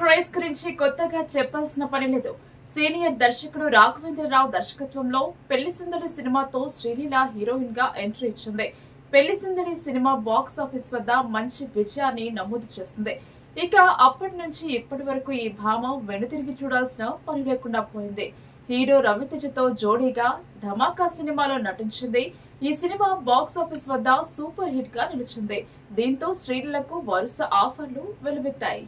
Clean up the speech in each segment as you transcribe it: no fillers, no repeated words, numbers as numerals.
Craze గురించి కొత్తగా చెప్పాల్సిన పని లేదు. సీనియర్ దర్శకుడు రాఘవేంద్రరావు దర్శకత్వంలో పెళ్లి సందడి సినిమాతో శ్రీలీల హీరోయిన్ గా ఎంట్రీ ఇచ్చింది. పెళ్లి సందడి సినిమా బాక్స్ ఆఫీస్ వద్ద మంచి విజయాన్ని నమోదు చేసింది. ఇక అప్పటి నుంచి ఇప్పటి వరకు ఈ భామ వెనుతిరిగి చూడాల్సిన పని లేకుండా పోయింది. హీరో రవితేజతో జోడీగా ధమాకా సినిమాలో నటించింది. ఈ సినిమా బాక్స్ ఆఫీస్ వద్ద సూపర్ హిట్ గా నిలిచింది. దీంతో శ్రీలీలకు వరుస ఆఫర్లు వెలువెత్తాయి.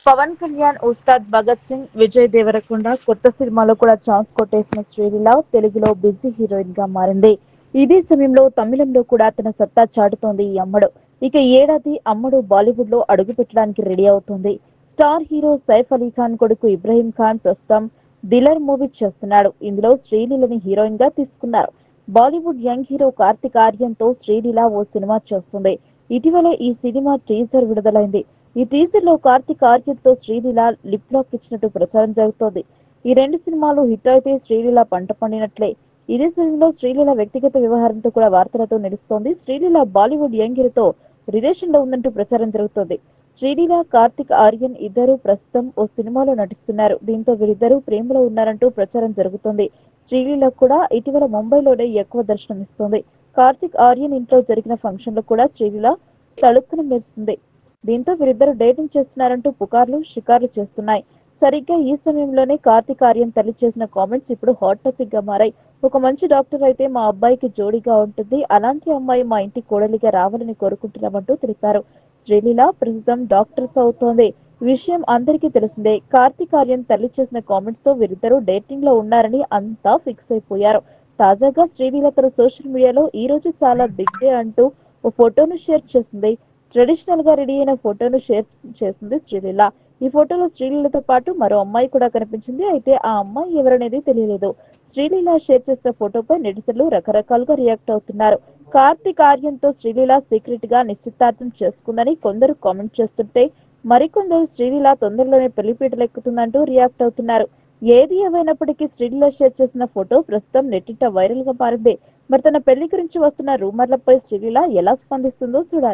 పవన్ కళ్యాణ్, ఉస్తాద్ భగత్ సింగ్, విజయ్ దేవరకొండ కొత్త సినిమాలో కూడా ఛాన్స్ కొట్టేసిన శ్రీలీల తెలుగులో బిజీ హీరోయిన్ గా మారింది. ఇదే సమయంలో తమిళంలో కూడా తన సత్తా చాటుతోంది ఈ అమ్మడు. ఇక ఏడాది అమ్మడు బాలీవుడ్ లో అడుగు పెట్టడానికి రెడీ అవుతోంది. స్టార్ హీరో సైఫ్ అలీ ఖాన్ కొడుకు ఇబ్రహీం ఖాన్ ప్రస్తుతం దిలర్ మూవీ చేస్తున్నాడు. ఇందులో శ్రీలీలని హీరోయిన్ గా తీసుకున్నారు. బాలీవుడ్ యంగ్ హీరో కార్తిక్ ఆర్యన్ తో శ్రీలీల ఓ సినిమా చేస్తుంది. ఇటీవల ఈ సినిమా టీజర్ విడుదలైంది. ఈ టీజర్ లో కార్తిక్ ఆర్యన్ తో శ్రీలీల లిప్ లాక్ ఇచ్చినట్టు ప్రచారం జరుగుతోంది. ఈ రెండు సినిమాలు హిట్ అయితే శ్రీలీల పంట పండినట్లే. ఇదే సమయంలో శ్రీలీల వ్యక్తిగత వ్యవహారంతో కూడా వార్తలతో నడుస్తోంది. శ్రీలీల బాలీవుడ్ యంగ్ హీరోతో రిలేషన్ లో ఉందంటూ ప్రచారం జరుగుతోంది. శ్రీలీల, కార్తిక్ ఆర్యన్ ఇద్దరు ప్రస్తుతం ఓ సినిమాలో నటిస్తున్నారు. దీంతో వీరిద్దరూ ప్రేమలో ఉన్నారంటూ ప్రచారం జరుగుతోంది. శ్రీలీల కూడా ఇటీవల ముంబైలోనే ఎక్కువ దర్శనమిస్తోంది. కార్తిక్ ఆర్యన్ ఇంట్లో జరిగిన ఫంక్షన్ లో కూడా శ్రీలీల తళుక్కున మెరుస్తుంది. దీంతో వీరిద్దరు డేటింగ్ చేస్తున్నారంటూ పుకార్లు షికార్లు చేస్తున్నాయి. సరిగ్గా ఈ సమయంలోనే కార్తిక్ ఆర్యన్ తల్లి చేసిన కామెంట్స్ ఇప్పుడు హాట్ టాపిక్ గా మారాయి. ఒక మంచి డాక్టర్ అయితే మా అబ్బాయికి జోడీగా ఉంటుంది. అలాంటి అమ్మాయి మా ఇంటి కోడలిగా రావాలని కోరుకుంటున్నామంటూ తెలిపారు. శ్రీలీల ప్రస్తుతం డాక్టర్ అవుతోంది. విషయం అందరికీ తెలిసిందే. కార్తిక్ ఆర్యన్ తల్లి చేసిన కామెంట్స్ తో వీరిద్దరూ డేటింగ్ లో ఉన్నారని అంతా ఫిక్స్ అయిపోయారు. తాజాగా శ్రీలీల తన సోషల్ మీడియాలో ఈ రోజు చాలా బిగ్ డే అంటూ ఓ ఫోటోను షేర్ చేసింది. ట్రెడిషనల్ గా రెడీ అయిన ఫోటోను షేర్ చేసింది శ్రీలీల. ఈ ఫోటోలో శ్రీలీలతో పాటు మరో అమ్మాయి కూడా కనిపించింది. అయితే ఆ అమ్మాయి ఎవరనేది తెలియలేదు. శ్రీలీల షేర్ చేసిన ఫోటోపై నెటిజన్లు రకరకాలుగా రియాక్ట్ అవుతున్నారు. కార్తిక్ ఆర్యన్ తో శ్రీలీల సీక్రెట్ గా నిశ్చితార్థం చేసుకుందని కొందరు కామెంట్ చేస్తుంటే, మరికొందరు శ్రీలీల తొందరలోనే పెళ్లిపీటలెక్కుతుందంటూ రియాక్ట్ అవుతున్నారు. ఏది ఏమైనప్పటికీ శ్రీలీల షేర్ చేసిన ఫోటో ప్రస్తుతం నెట్టింట వైరల్ గా మారింది. మరి తన పెళ్లి గురించి వస్తున్న రూమర్లపై శ్రీలీల ఎలా స్పందిస్తుందో చూడాలి.